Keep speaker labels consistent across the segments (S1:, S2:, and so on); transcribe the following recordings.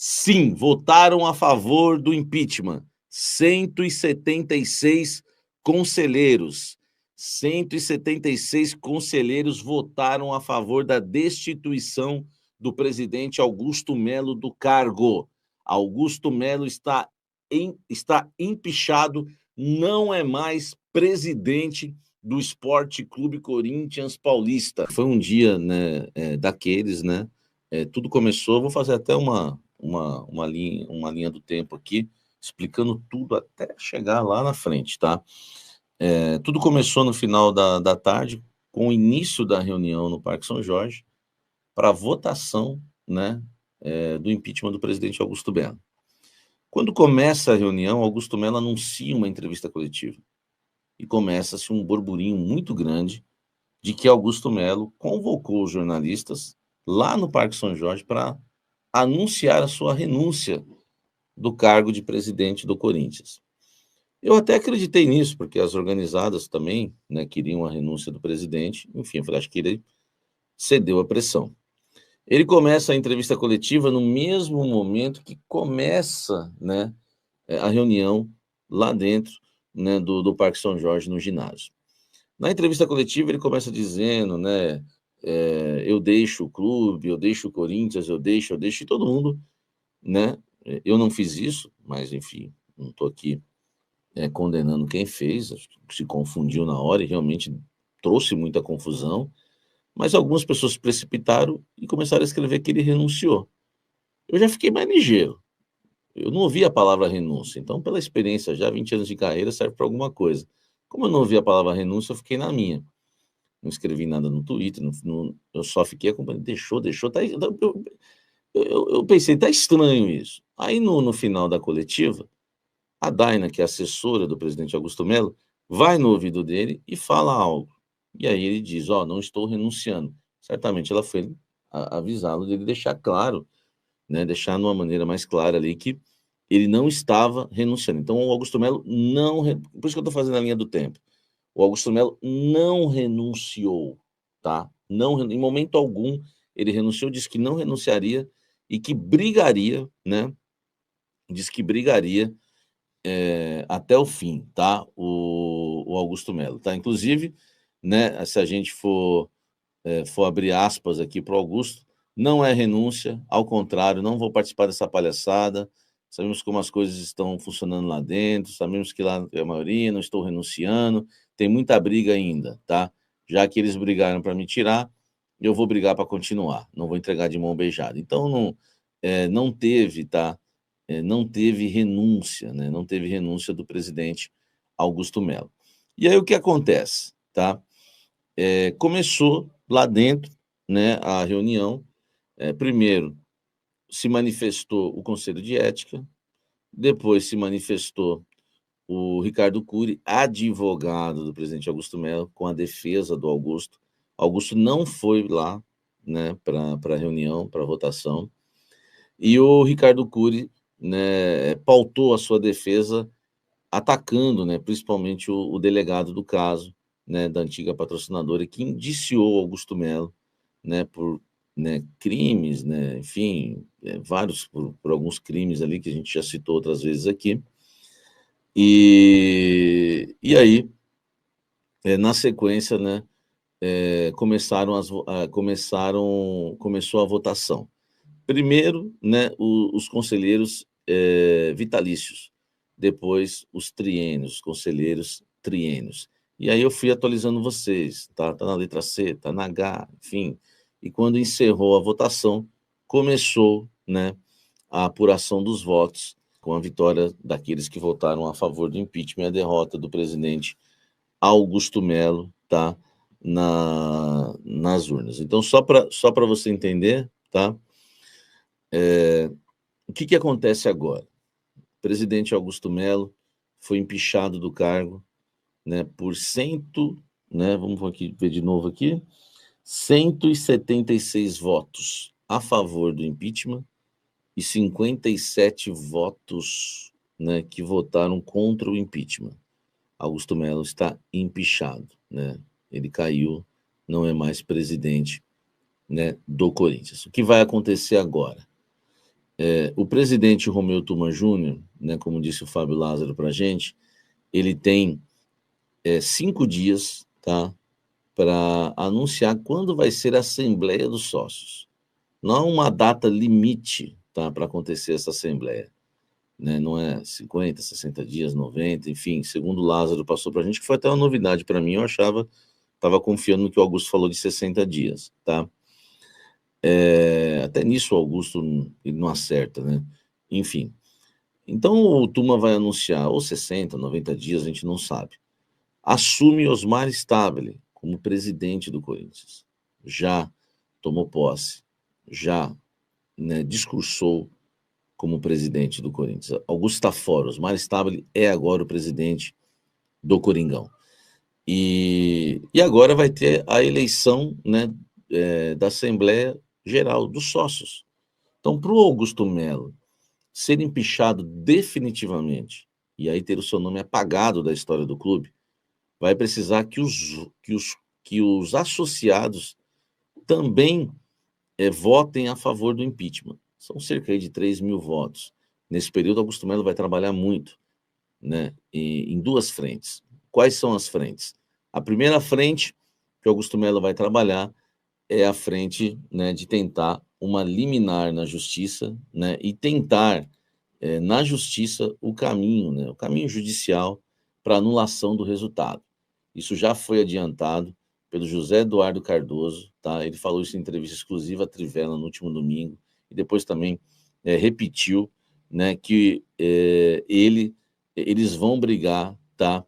S1: Sim, votaram a favor do impeachment. 176 conselheiros. 176 conselheiros votaram a favor da destituição do presidente Augusto Melo do cargo. Augusto Melo está empichado, não é mais presidente do Esporte Clube Corinthians Paulista. Foi um dia, né, daqueles, né? Tudo começou, vou fazer até uma linha do tempo aqui, explicando tudo até chegar lá na frente, tá? Tudo começou no final da tarde, com o início da reunião no Parque São Jorge, para a votação, né, do impeachment do presidente Augusto Melo. Quando começa a reunião, Augusto Melo anuncia uma entrevista coletiva. E começa-se um burburinho muito grande de que Augusto Melo convocou os jornalistas lá no Parque São Jorge para anunciar a sua renúncia do cargo de presidente do Corinthians. Eu até acreditei nisso, porque as organizadas também, né, queriam a renúncia do presidente. Enfim, eu falei, acho que ele cedeu à pressão. Ele começa a entrevista coletiva no mesmo momento que começa, né, a reunião lá dentro, né, do Parque São Jorge, no ginásio. Na entrevista coletiva, ele começa dizendo, né, eu deixo o clube, eu deixo o Corinthians, eu deixo, e todo mundo, né, eu não fiz isso, mas, enfim, não estou aqui condenando quem fez, se confundiu na hora e realmente trouxe muita confusão, mas algumas pessoas se precipitaram e começaram a escrever que ele renunciou. Eu já fiquei mais ligeiro. Eu não ouvi a palavra renúncia, então, pela experiência, já 20 anos de carreira, serve para alguma coisa. Como eu não ouvi a palavra renúncia, eu fiquei na minha. Não escrevi nada no Twitter, eu só fiquei acompanhando. Deixou, tá, eu pensei, tá estranho isso. Aí, no final da coletiva, a Daina, que é assessora do presidente Augusto Melo, vai no ouvido dele e fala algo. E aí ele diz, não estou renunciando. Certamente ela foi avisá-lo dele deixar claro, né, deixar de uma maneira mais clara ali que ele não estava renunciando. Então, o Augusto Melo não... Por isso que eu estou fazendo a linha do tempo. O Augusto Melo não renunciou, tá? Não, em momento algum, ele renunciou, disse que não renunciaria e que brigaria, né? Diz que brigaria até o fim, tá? O Augusto Melo, tá? Inclusive, né, se a gente for abrir aspas aqui para o Augusto, não é renúncia, ao contrário, não vou participar dessa palhaçada, sabemos como as coisas estão funcionando lá dentro, sabemos que lá é a maioria, não estou renunciando, tem muita briga ainda, tá? Já que eles brigaram para me tirar, eu vou brigar para continuar, não vou entregar de mão beijada. Então, não teve, tá? Não teve renúncia, né? Não teve renúncia do presidente Augusto Melo. E aí o que acontece, tá? Começou lá dentro, né, a reunião. Primeiro se manifestou o Conselho de Ética, depois se manifestou o Ricardo Cury, advogado do presidente Augusto Melo, com a defesa do Augusto. Augusto não foi lá, né, para a reunião, para a votação, e o Ricardo Cury, né, pautou a sua defesa atacando, né, principalmente o delegado do caso, né, da antiga patrocinadora, que indiciou Augusto Melo, né, por, né, crimes, né, enfim, vários, por alguns crimes ali que a gente já citou outras vezes aqui. E aí, na sequência, né, começou a votação. Primeiro, né, os conselheiros vitalícios, depois os triênios, os conselheiros triênios. E aí eu fui atualizando vocês, tá na letra C, tá na H, enfim. E quando encerrou a votação, começou, né, a apuração dos votos, com a vitória daqueles que votaram a favor do impeachment e a derrota do presidente Augusto Melo, tá, nas urnas. Então, só para você entender, tá? O que acontece agora? O presidente Augusto Melo foi empichado do cargo, né, por vamos aqui, ver de novo aqui, 176 votos a favor do impeachment e 57 votos, né, que votaram contra o impeachment. Augusto Melo está empichado, né? Ele caiu, não é mais presidente, né, do Corinthians. O que vai acontecer agora? O presidente Romeu Tuma Júnior, né, como disse o Fábio Lázaro para a gente, ele tem 5 dias, tá, para anunciar quando vai ser a Assembleia dos Sócios. Não há uma data limite, tá, para acontecer essa Assembleia. Né? Não é 50, 60 dias, 90, enfim, segundo o Lázaro passou para a gente, que foi até uma novidade para mim, eu achava, estava confiando no que o Augusto falou de 60 dias, tá? Até nisso o Augusto ele não acerta, né? Enfim, então o Tuma vai anunciar ou 60, 90 dias, a gente não sabe. Assume Osmar Stabile como presidente do Corinthians. Já tomou posse, já, né, discursou como presidente do Corinthians. Augusto está fora, Osmar Stabile é agora o presidente do Coringão. E agora vai ter a eleição, né, da Assembleia Geral dos Sócios. Então, para o Augusto Melo ser empichado definitivamente, e aí ter o seu nome apagado da história do clube, vai precisar que os associados também votem a favor do impeachment. São cerca de 3 mil votos. Nesse período, Augusto Melo vai trabalhar muito, né, em 2 frentes. Quais são as frentes? A primeira frente que Augusto Melo vai trabalhar é a frente, né, de tentar uma liminar na justiça, né, e tentar, na justiça, o caminho, né, o caminho judicial para anulação do resultado. Isso já foi adiantado pelo José Eduardo Cardoso, tá? Ele falou isso em entrevista exclusiva à Trivela no último domingo, e depois também repetiu, né, que eles vão brigar, tá,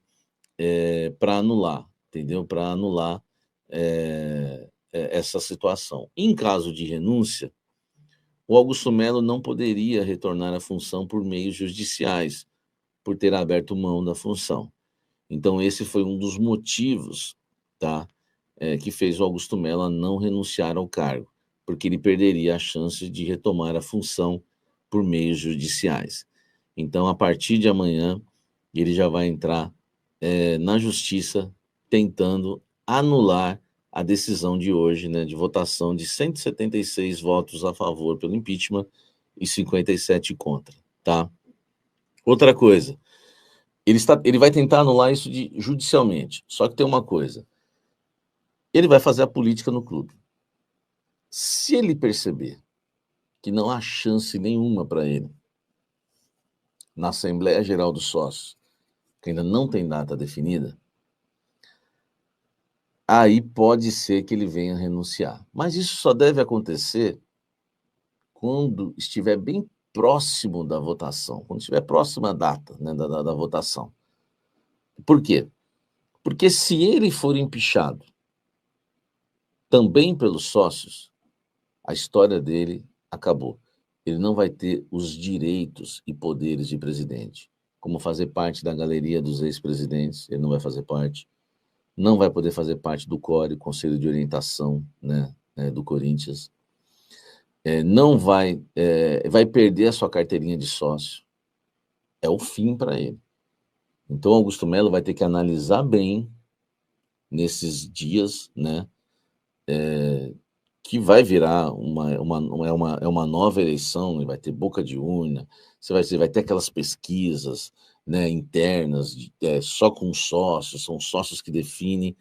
S1: para anular, entendeu? Para anular essa situação. Em caso de renúncia, o Augusto Melo não poderia retornar à função por meios judiciais, por ter aberto mão da função. Então, esse foi um dos motivos, tá, que fez o Augusto Melo não renunciar ao cargo, porque ele perderia a chance de retomar a função por meios judiciais. Então, a partir de amanhã, ele já vai entrar na justiça tentando anular a decisão de hoje, né, de votação de 176 votos a favor pelo impeachment e 57 contra, tá? Outra coisa, ele vai tentar anular isso judicialmente, só que tem uma coisa, ele vai fazer a política no clube. Se ele perceber que não há chance nenhuma para ele na Assembleia Geral dos Sócios, que ainda não tem data definida, aí pode ser que ele venha renunciar. Mas isso só deve acontecer quando estiver bem próximo da votação, quando estiver próxima a data, né, da votação. Por quê? Porque se ele for empichado também pelos sócios, a história dele acabou. Ele não vai ter os direitos e poderes de presidente, como fazer parte da galeria dos ex-presidentes, ele não vai fazer parte, não vai poder fazer parte do CORE, Conselho de Orientação, né, do Corinthians, não vai perder a sua carteirinha de sócio, é o fim para ele. Então, Augusto Melo vai ter que analisar bem nesses dias, né, que vai virar uma nova eleição, vai ter boca de urna, vai ter aquelas pesquisas, né, internas, só com sócios, são sócios que definem,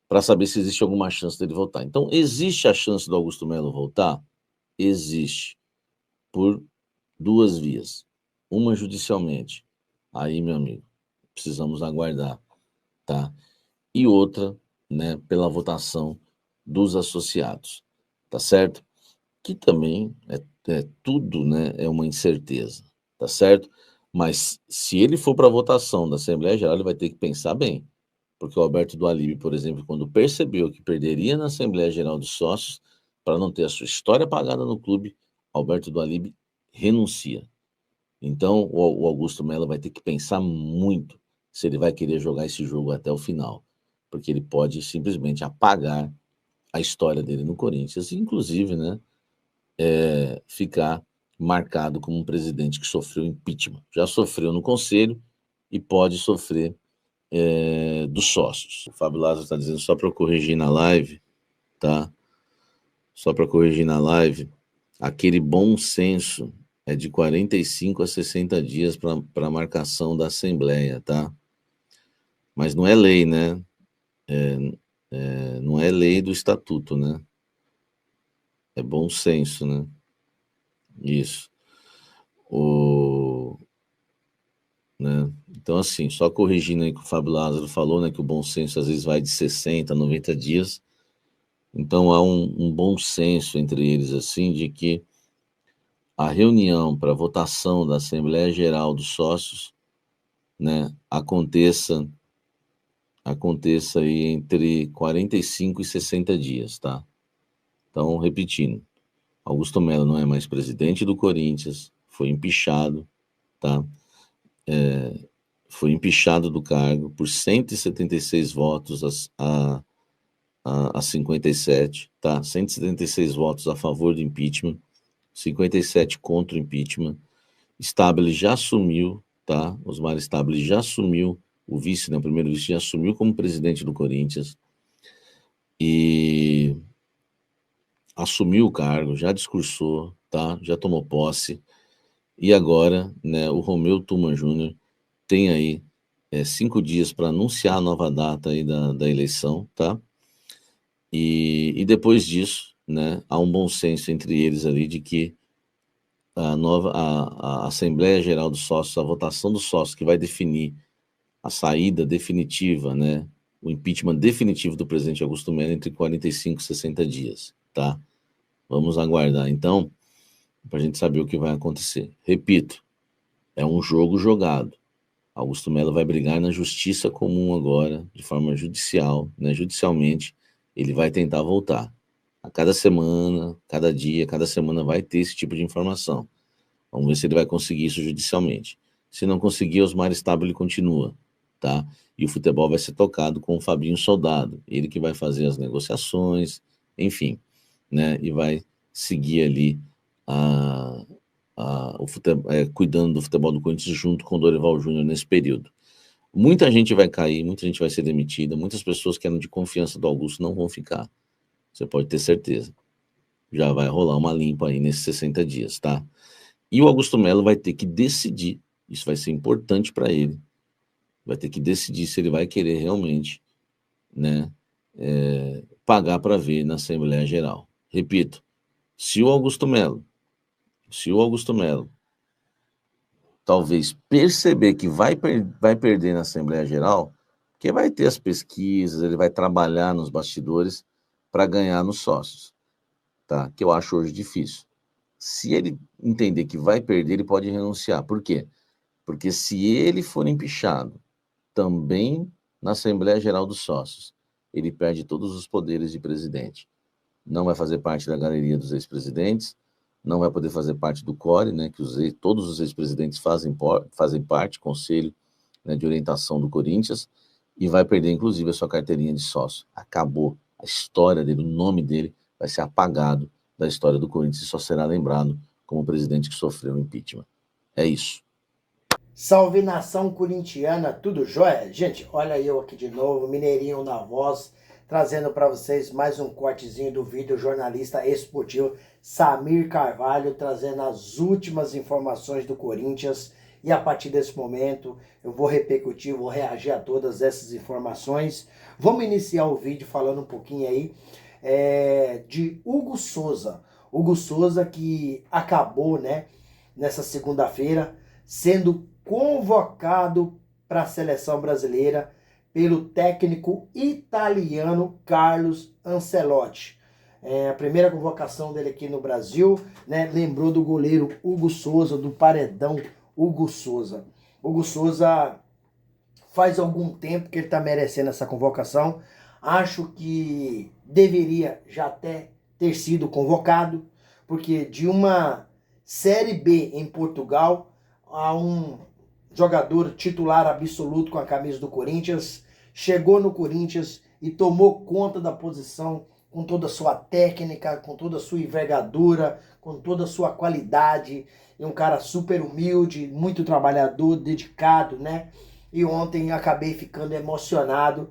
S1: para saber se existe alguma chance dele voltar. Então, existe a chance do Augusto Melo voltar? Existe, por 2 vias. Uma judicialmente, aí, meu amigo, precisamos aguardar, tá? E outra, né, pela votação dos associados, tá certo? Que também tudo, né, é uma incerteza, tá certo? Mas se ele for para a votação da Assembleia Geral, ele vai ter que pensar bem, porque o Alberto do Alibe, por exemplo, quando percebeu que perderia na Assembleia Geral dos Sócios, para não ter a sua história apagada no clube, Alberto do Alibe renuncia. Então, o Augusto Melo vai ter que pensar muito se ele vai querer jogar esse jogo até o final, porque ele pode simplesmente apagar a história dele no Corinthians, inclusive, né, ficar marcado como um presidente que sofreu impeachment. Já sofreu no Conselho e pode sofrer dos sócios. O Fábio Lázaro está dizendo, só para eu corrigir na live, tá? Só para corrigir na live, aquele bom senso É de 45 a 60 dias para marcação da Assembleia, tá? Mas não é lei, né? Não é lei do estatuto, né? É bom senso, né? Isso. O, né? Então, assim, só corrigindo aí que o Fábio Lázaro falou, né? Que o bom senso às vezes vai de 60 a 90 dias. Então, há um bom senso entre eles, assim, de que a reunião para votação da Assembleia Geral dos Sócios, né, aconteça aí entre 45 e 60 dias, tá? Então, repetindo, Augusto Melo não é mais presidente do Corinthians, foi empichado, tá? Foi empichado do cargo por 176 votos a 57, tá? 176 votos a favor do impeachment, 57 contra o impeachment. Stabile já assumiu, tá? Osmar Stabile já assumiu, o vice, né, o primeiro vice já assumiu como presidente do Corinthians e assumiu o cargo, já discursou, tá? Já tomou posse. E agora, né, o Romeu Tuma Júnior tem aí 5 dias para anunciar a nova data aí da eleição, tá? E depois disso, né, há um bom senso entre eles ali de que a Assembleia Geral dos Sócios, a votação dos sócios que vai definir a saída definitiva, né, o impeachment definitivo do presidente Augusto Melo entre 45 e 60 dias, tá? Vamos aguardar, então, para a gente saber o que vai acontecer. Repito, é um jogo jogado. Augusto Melo vai brigar na justiça comum agora, de forma judicial, né, judicialmente, ele vai tentar voltar. A cada semana, cada dia, cada semana vai ter esse tipo de informação. Vamos ver se ele vai conseguir isso judicialmente. Se não conseguir, Osmar Stabile continua, tá? E o futebol vai ser tocado com o Fabinho Soldado, ele que vai fazer as negociações, enfim, né? E vai seguir ali o futebol, cuidando do futebol do Corinthians junto com o Dorival Júnior nesse período. Muita gente vai cair, muita gente vai ser demitida, muitas pessoas que eram de confiança do Augusto não vão ficar. Você pode ter certeza. Já vai rolar uma limpa aí nesses 60 dias, tá? E o Augusto Melo vai ter que decidir, isso vai ser importante para ele, vai ter que decidir se ele vai querer realmente, né, pagar para ver na Assembleia Geral. Repito, se o Augusto Melo, se o Augusto Melo talvez perceber que vai perder na Assembleia Geral, porque vai ter as pesquisas, ele vai trabalhar nos bastidores para ganhar nos sócios, tá? Que eu acho hoje difícil. Se ele entender que vai perder, ele pode renunciar. Por quê? Porque se ele for empichado também na Assembleia Geral dos Sócios, ele perde todos os poderes de presidente. Não vai fazer parte da galeria dos ex-presidentes, não vai poder fazer parte do CORE, né, que todos os ex-presidentes fazem parte, conselho, né, de orientação do Corinthians, e vai perder, inclusive, a sua carteirinha de sócio. Acabou. A história dele, o nome dele vai ser apagado da história do Corinthians e só será lembrado como o presidente que sofreu o impeachment. É isso.
S2: Salve nação corintiana, tudo jóia? Gente, olha eu aqui de novo, Mineirinho na voz, trazendo para vocês mais um cortezinho do vídeo jornalista esportivo Samir Carvalho, trazendo as últimas informações do Corinthians. E a partir desse momento eu vou repercutir, vou reagir a todas essas informações. Vamos iniciar o vídeo falando um pouquinho aí de Hugo Souza. Hugo Souza que acabou, né, nessa segunda-feira, sendo convocado para a seleção brasileira pelo técnico italiano Carlos Ancelotti. A primeira convocação dele aqui no Brasil, né, lembrou do goleiro Hugo Souza, do paredão Hugo Souza. Hugo Souza faz algum tempo que ele está merecendo essa convocação. Acho que deveria já até ter sido convocado, porque de uma Série B em Portugal a um jogador titular absoluto com a camisa do Corinthians, chegou no Corinthians e tomou conta da posição com toda a sua técnica, com toda a sua envergadura, com toda a sua qualidade. É um cara super humilde, muito trabalhador, dedicado, né? E ontem acabei ficando emocionado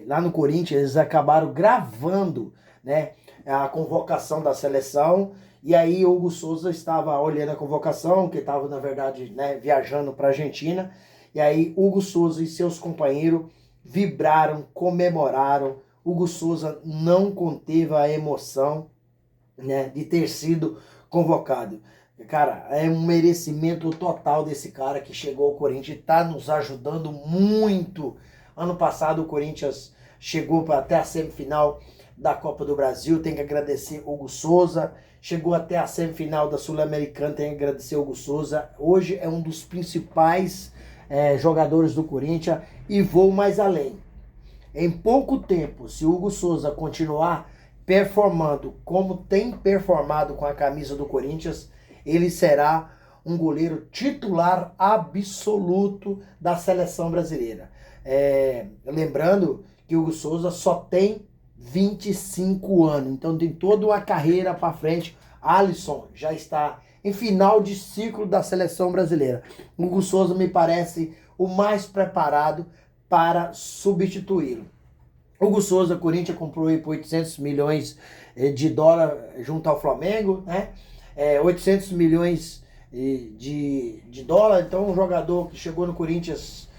S2: lá no Corinthians, eles acabaram gravando, né, a convocação da seleção E aí o Hugo Souza estava olhando a convocação, que estava, na verdade, né, viajando para a Argentina. E aí Hugo Souza e seus companheiros vibraram, comemoraram. Hugo Souza não conteve a emoção, né, de ter sido convocado. Cara, é um merecimento total desse cara que chegou ao Corinthians e está nos ajudando muito. Ano passado o Corinthians chegou até a semifinal da Copa do Brasil, tem que agradecer Hugo Souza. Chegou até a semifinal da Sul-Americana, tem que agradecer Hugo Souza. Hoje é um dos principais jogadores do Corinthians e vou mais além. Em pouco tempo, se o Hugo Souza continuar performando como tem performado com a camisa do Corinthians, ele será um goleiro titular absoluto da seleção brasileira. Lembrando que o Hugo Souza só tem 25 anos, então tem toda uma carreira para frente. Alisson já está em final de ciclo da seleção brasileira. O Hugo Souza me parece o mais preparado para substituí-lo. Hugo Souza, Corinthians comprou aí por 800 milhões de dólares junto ao Flamengo, né? 800 milhões de dólares. Então, um jogador que chegou no Corinthians,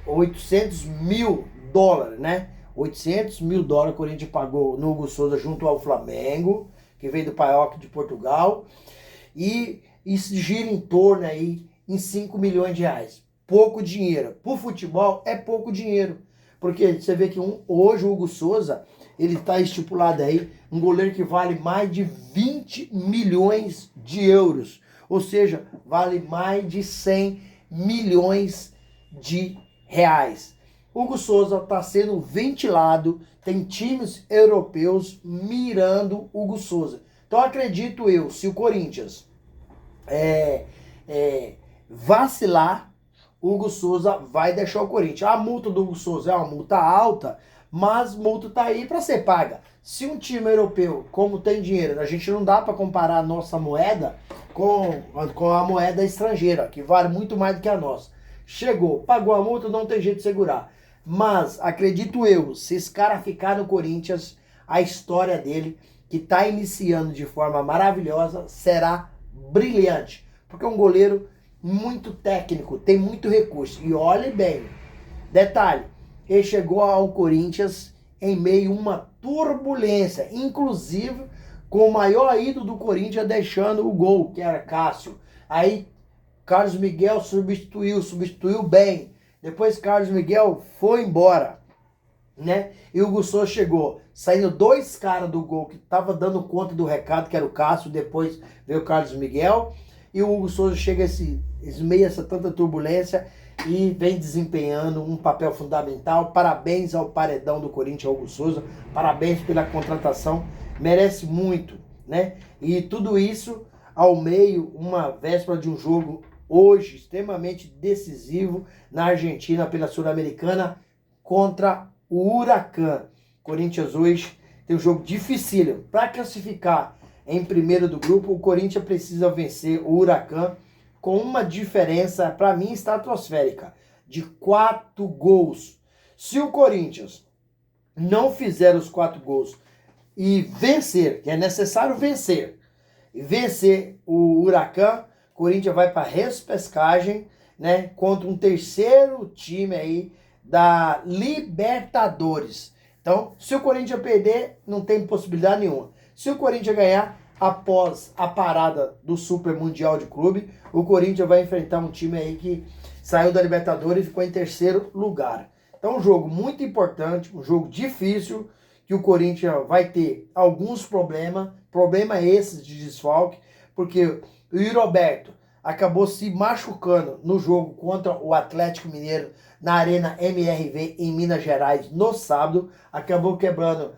S2: 800 mil dólares, né? 800 mil dólares o Corinthians pagou no Hugo Souza junto ao Flamengo, que veio do PAOK de Portugal. E isso gira em torno aí em 5 milhões de reais. Pouco dinheiro. Pro futebol é pouco dinheiro. Porque você vê que hoje o Hugo Souza, ele está estipulado aí, um goleiro que vale mais de 20 milhões de euros. Ou seja, vale mais de 100 milhões de reais. Hugo Souza está sendo ventilado, tem times europeus mirando Hugo Souza. Então acredito eu, se o Corinthians vacilar, o Hugo Souza vai deixar o Corinthians. A multa do Hugo Souza é uma multa alta, mas multa está aí para ser paga. Se um time europeu, como tem dinheiro, a gente não dá para comparar a nossa moeda com a moeda estrangeira, que vale muito mais do que a nossa. Chegou, pagou a multa, não tem jeito de segurar. Mas, acredito eu, se esse cara ficar no Corinthians, a história dele, que está iniciando de forma maravilhosa, será brilhante. Porque é um goleiro muito técnico, tem muito recurso. E olhe bem, detalhe, ele chegou ao Corinthians em meio a uma turbulência, inclusive com o maior ídolo do Corinthians deixando o gol, que era Cássio. Aí Carlos Miguel substituiu bem. Depois Carlos Miguel foi embora, né? E o Hugo Souza chegou, saindo 2 caras do gol que estavam dando conta do recado, que era o Cássio, depois veio o Carlos Miguel. E o Hugo Souza chega meio essa tanta turbulência e vem desempenhando um papel fundamental. Parabéns ao paredão do Corinthians, Hugo Souza. Parabéns pela contratação. Merece muito, né? E tudo isso ao meio, uma véspera de um jogo hoje extremamente decisivo na Argentina pela Sul-Americana contra o Huracan. Corinthians hoje tem um jogo dificílimo. Para classificar em primeiro do grupo, o Corinthians precisa vencer o Huracan com uma diferença, para mim, estratosférica, de 4 gols. Se o Corinthians não fizer os 4 gols e vencer, que é necessário vencer, e vencer o Huracan, o Corinthians vai para a repescagem, né, contra um terceiro time aí da Libertadores. Então, se o Corinthians perder, não tem possibilidade nenhuma. Se o Corinthians ganhar, após a parada do Super Mundial de Clube, o Corinthians vai enfrentar um time aí que saiu da Libertadores e ficou em terceiro lugar. Então, um jogo muito importante, um jogo difícil, que o Corinthians vai ter alguns problemas esses de desfalque, porque o Yuri Alberto acabou se machucando no jogo contra o Atlético Mineiro na Arena MRV em Minas Gerais no sábado, acabou quebrando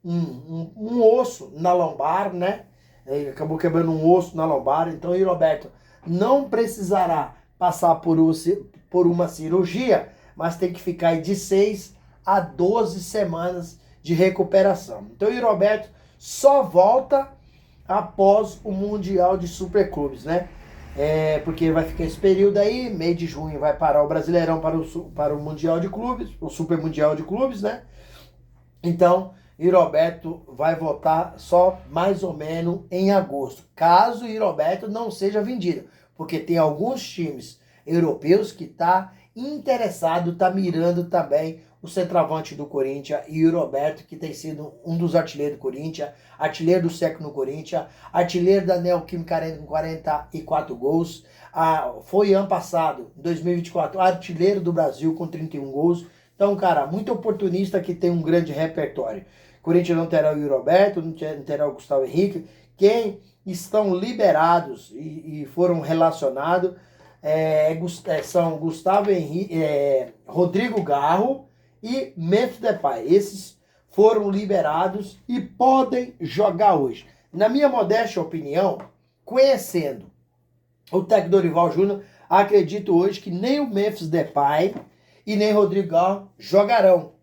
S2: um osso na lombar, né? Ele acabou quebrando um osso na lombar, então o Yuri Alberto não precisará passar por uma cirurgia, mas tem que ficar de 6 a 12 semanas de recuperação. Então o Yuri Alberto só volta após o Mundial de Superclubes, né? Porque vai ficar esse período aí, meio de junho vai parar o Brasileirão para o Mundial de Clubes, o Super Mundial de Clubes, né? Então, e Roberto vai voltar só mais ou menos em agosto, caso o Roberto não seja vendido, porque tem alguns times europeus que tá interessado, tá mirando também o centroavante do Corinthians e o Roberto, que tem sido um dos artilheiros do Corinthians, artilheiro do século no Corinthians, artilheiro da Neoquímica Arena com 44 gols, foi ano passado, 2024, artilheiro do Brasil com 31 gols. Então, cara, muito oportunista que tem um grande repertório. Corinthians não terá o Roberto, não terá o Gustavo Henrique. Quem estão liberados e foram relacionados são Gustavo Henrique, Rodrigo Garro e Memphis Depay. Esses foram liberados e podem jogar hoje. Na minha modesta opinião, conhecendo o técnico Dorival Júnior, acredito hoje que nem o Memphis Depay e nem Rodrigo Garro jogarão.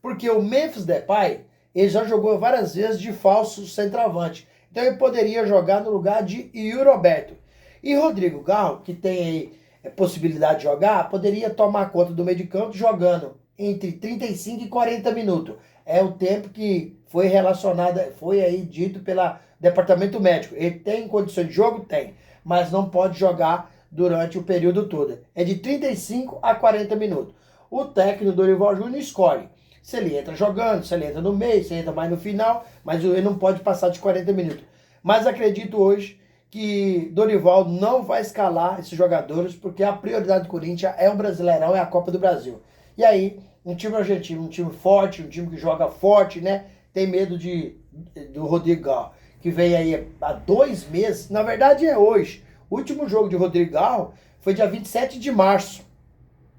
S2: Porque o Memphis Depay, ele já jogou várias vezes de falso centroavante. Então ele poderia jogar no lugar de Yuri Roberto. E Rodrigo Garro, que tem aí possibilidade de jogar, poderia tomar conta do meio de campo jogando entre 35 e 40 minutos. É o tempo que foi relacionado, foi aí dito pelo departamento médico. Ele tem condições de jogo? Tem. Mas não pode jogar durante o período todo. É de 35 a 40 minutos. O técnico Dorival Júnior escolhe se ele entra jogando, se ele entra no meio, se ele entra mais no final, mas ele não pode passar de 40 minutos. Mas acredito hoje que Dorival não vai escalar esses jogadores, porque a prioridade do Corinthians é o Brasileirão, é a Copa do Brasil. E aí, um time argentino, um time forte, um time que joga forte, né? Tem medo do Rodrigo Garro, que vem aí há 2 meses, na verdade é hoje. O último jogo de Rodrigo Garro foi dia 27 de março.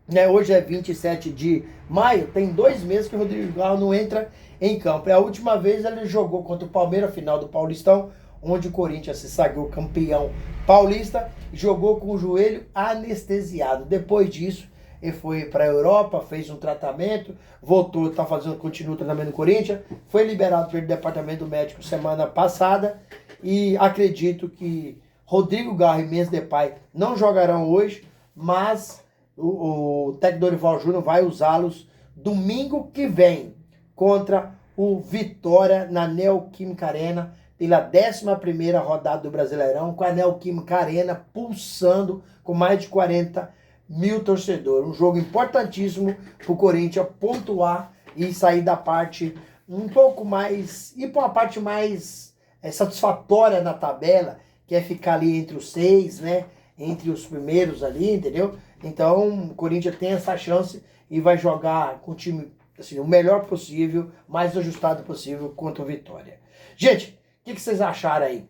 S2: Né, hoje é 27 de maio, tem 2 meses que o Rodrigo Garro não entra em campo. A última vez ele jogou contra o Palmeiras, final do Paulistão, onde o Corinthians se sagrou campeão paulista, jogou com o joelho anestesiado. Depois disso, ele foi para a Europa, fez um tratamento, voltou, continua o treinamento no Corinthians, foi liberado pelo departamento médico semana passada e acredito que Rodrigo Garro e Memphis Depay não jogarão hoje, mas o técnico Dorival Júnior vai usá-los domingo que vem contra o Vitória na Neoquímica Arena pela 11ª rodada do Brasileirão, com a Neoquímica Arena pulsando com mais de 40 mil torcedores. Um jogo importantíssimo para o Corinthians pontuar e sair da parte um pouco mais, ir para uma parte mais satisfatória na tabela, que é ficar ali entre os 6, né? Entre os primeiros ali, entendeu? Então, o Corinthians tem essa chance e vai jogar com o time assim, o melhor possível, mais ajustado possível contra o Vitória. Gente, o que vocês acharam aí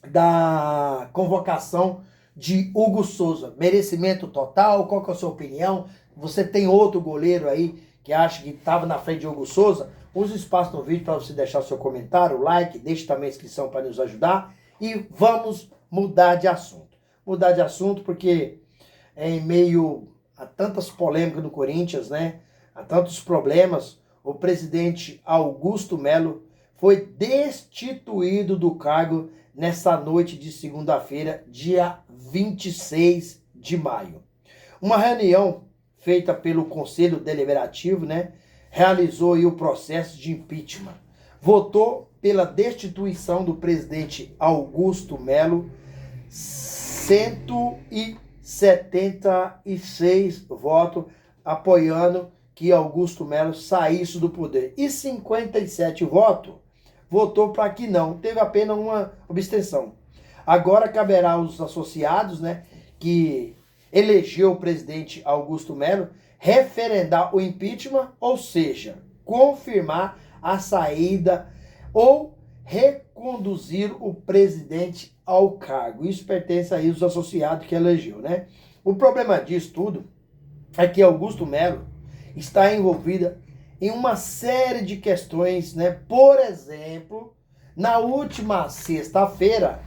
S2: da convocação de Hugo Souza? Merecimento total? Qual que é a sua opinião? Você tem outro goleiro aí que acha que estava na frente de Hugo Souza? Use o espaço no vídeo para você deixar seu comentário, like, deixe também a inscrição para nos ajudar e vamos mudar de assunto. Mudar de assunto porque em meio a tantas polêmicas no Corinthians, né? A tantos problemas, o presidente Augusto Melo foi destituído do cargo nessa noite de segunda-feira, dia 26 de maio. Uma reunião feita pelo Conselho Deliberativo, né? Realizou aí o processo de impeachment. Votou pela destituição do presidente Augusto Melo, 176 votos apoiando que Augusto Melo saísse do poder. E 57 votos votou para que não. Teve apenas uma abstenção. Agora caberá aos associados, né, que elegeu o presidente Augusto Melo, referendar o impeachment, ou seja, confirmar a saída ou reconduzir o presidente ao cargo. Isso pertence aí aos associados que elegeu, né? O problema disso tudo é que Augusto Melo está envolvida em uma série de questões, né? Por exemplo, na última sexta-feira,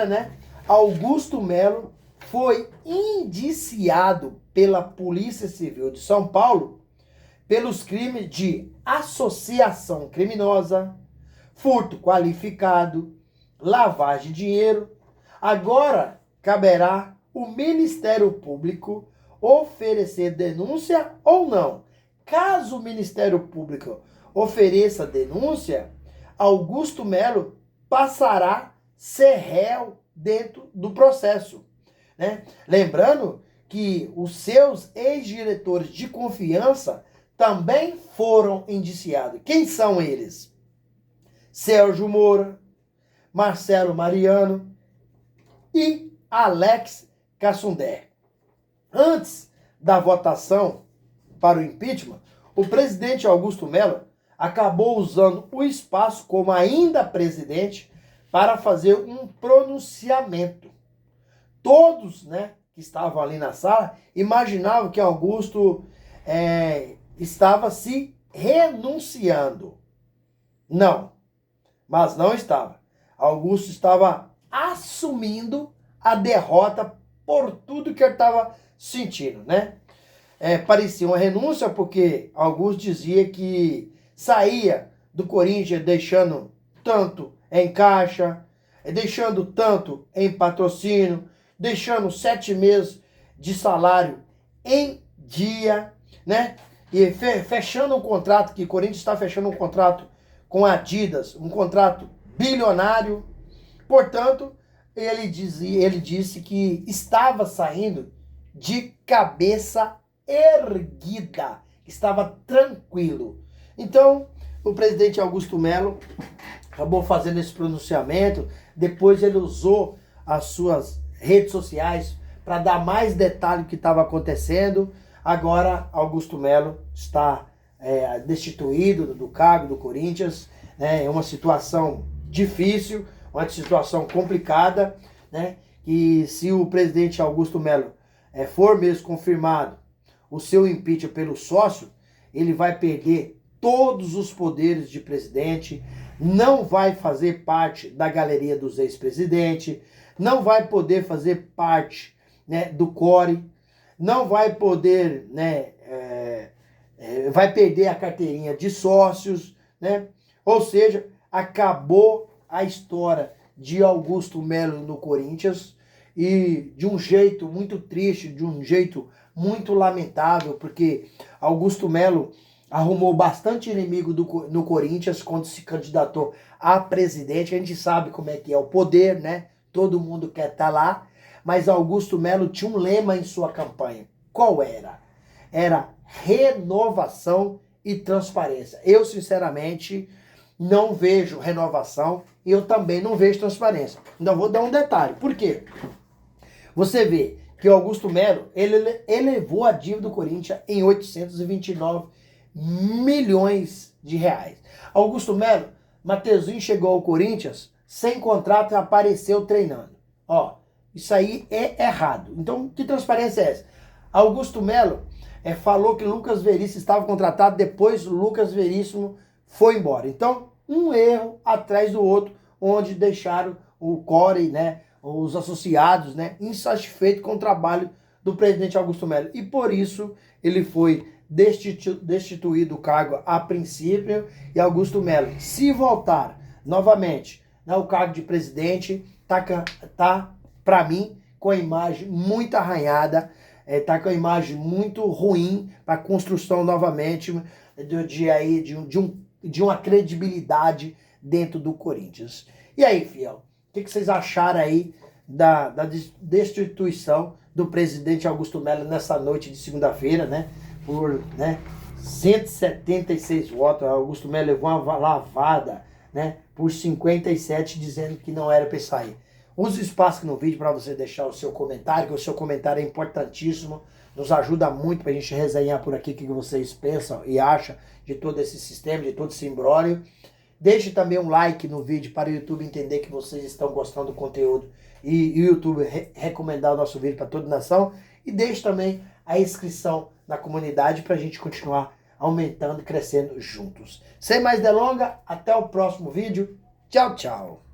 S2: né? Augusto Melo foi indiciado pela Polícia Civil de São Paulo pelos crimes de associação criminosa, furto qualificado, lavagem de dinheiro. Agora caberá o Ministério Público oferecer denúncia ou não. Caso o Ministério Público ofereça denúncia, Augusto Melo passará a ser réu dentro do processo, né? Lembrando que os seus ex-diretores de confiança também foram indiciados. Quem são eles? Sérgio Moro, Marcelo Mariano e Alex Cassundé. Antes da votação para o impeachment, o presidente Augusto Melo acabou usando o espaço como ainda presidente para fazer um pronunciamento. Todos, né, que estavam ali na sala imaginavam que Augusto estava se renunciando. Não, mas não estava. Augusto estava assumindo a derrota por tudo que ele estava sentindo, né? Parecia uma renúncia porque Augusto dizia que saía do Corinthians deixando tanto em caixa, deixando tanto em patrocínio, deixando 7 meses de salário em dia, né? E fechando um contrato, que o Corinthians está fechando um contrato com a Adidas, um contrato bilionário. Portanto, ele disse que estava saindo de cabeça erguida, estava tranquilo. Então, o presidente Augusto Melo acabou fazendo esse pronunciamento, depois ele usou as suas redes sociais para dar mais detalhe do que estava acontecendo. Agora, Augusto Melo está destituído do cargo do Corinthians. É uma situação difícil, uma situação complicada, né? E se o presidente Augusto Melo for mesmo confirmado o seu impeachment pelo sócio, ele vai perder todos os poderes de presidente, não vai fazer parte da galeria dos ex-presidentes, não vai poder fazer parte, né, do CORE, não vai poder, né, vai perder a carteirinha de sócios, né? Ou seja, acabou a história de Augusto Melo no Corinthians, e de um jeito muito triste, de um jeito muito lamentável, porque Augusto Melo arrumou bastante inimigo no Corinthians quando se candidatou a presidente. A gente sabe como é que é o poder, né? Todo mundo quer estar lá, mas Augusto Melo tinha um lema em sua campanha. Qual era? Era renovação e transparência. Eu, sinceramente, não vejo renovação e eu também não vejo transparência. Ainda vou dar um detalhe. Por quê? Você vê que o Augusto Melo, ele elevou a dívida do Corinthians em 829 milhões de reais. Augusto Melo, Mateuzinho chegou ao Corinthians sem contrato e apareceu treinando. Ó, isso aí é errado. Então, que transparência é essa? Augusto Melo falou que Lucas Veríssimo estava contratado, depois Lucas Veríssimo foi embora. Então, um erro atrás do outro, onde deixaram o CORE, né, os associados, né, insatisfeitos com o trabalho do presidente Augusto Melo. E por isso ele foi destituído do cargo a princípio. E Augusto Melo, se voltar novamente ao cargo de presidente, tá para mim com a imagem muito arranhada, tá com a imagem muito ruim para a construção novamente de uma credibilidade dentro do Corinthians. E aí, fiel, o que vocês acharam aí da destituição do presidente Augusto Melo nessa noite de segunda-feira, né? Por 176 votos, Augusto Melo levou uma lavada, né? Por 57, dizendo que não era para sair. Use o espaço aqui no vídeo para você deixar o seu comentário, que o seu comentário é importantíssimo, nos ajuda muito para a gente resenhar por aqui o que vocês pensam e acham de todo esse sistema, de todo esse imbróglio. Deixe também um like no vídeo para o YouTube entender que vocês estão gostando do conteúdo e o YouTube recomendar o nosso vídeo para toda a nação. E deixe também a inscrição na comunidade para a gente continuar aumentando e crescendo juntos. Sem mais delongas, até o próximo vídeo. Tchau, tchau.